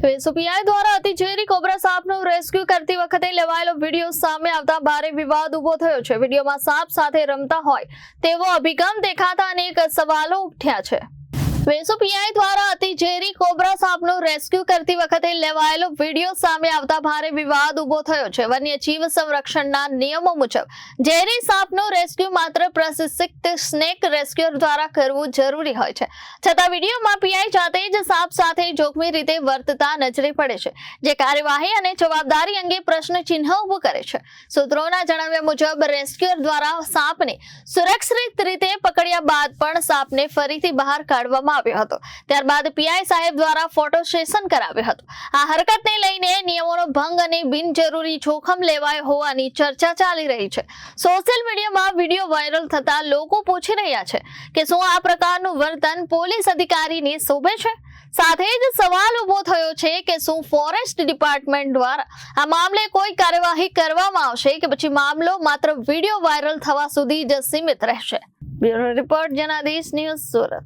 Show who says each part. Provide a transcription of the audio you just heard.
Speaker 1: તો એસઓપીઆઈ દ્વારા અતિઝેરી cobra સાપનું rescue કરતી વખતે લેવાયેલો વિડીયો સામે આવતા ભારે વિવાદ ઉભો થયો છે। વિડીયોમાં સાપ સાથે રમતા હોય તેવો અભિગમ દેખાતા અનેક સવાલો ઉઠ્યા છે। એસઓપીઆઈ દ્વારા અતિઝેરી કોબરા સાપનું રેસ્ક્યુ કરતી વખતે લેવાયેલો વિડીયો સામે આવતા ભારે વિવાદ ઉભો થયો છે। વન્યજીવ સંરક્ષણના નિયમો મુજબ ઝેરી સાપનું રેસ્ક્યુ માત્ર પ્રશિક્ષિત સ્નેક રેસ્ક્યુઅર દ્વારા કરવું જરૂરી હોય છે, છતાં વિડીયોમાં પીઆઈ જાતે જ સાપ સાથે જોખમી રીતે વર્તતા નજરે પડે છે, જે કાર્યવાહી અને જવાબદારી અંગે પ્રશ્નચિહ્ન ઊભું કરે છે। સૂત્રોના જણાવ્યા મુજબ રેસ્ક્યુઅર દ્વારા સાપને સુરક્ષિત રીતે પકડ્યા બાદ પણ સાપને ફરીથી બહાર કાઢવામાં આવ્યો હતો। ત્યારબાદ પીઆઈ સાહેબ દ્વારા ફોટો સેશન કરાવ્યો હતો। આ હરકતને લઈને નિયમોનો ભંગ અને બિનજરૂરી જોખમ લેવાયો હોવાની ચર્ચા ચાલી રહી છે। સોશિયલ મીડિયામાં વિડીયો વાયરલ થતા લોકો પૂછી રહ્યા છે કે શું આ પ્રકારનું વર્તન પોલીસ અધિકારીને શોભે છે? સાથે જ સવાલ ઉભો થયો છે કે શું ફોરેસ્ટ ડિપાર્ટમેન્ટ દ્વારા આ મામલે કોઈ કાર્યવાહી કરવામાં આવશે કે પછી મામલો માત્ર વિડીયો વાયરલ થવા સુધી જ સીમિત રહેશે? Bureau report Janadesh news Surat.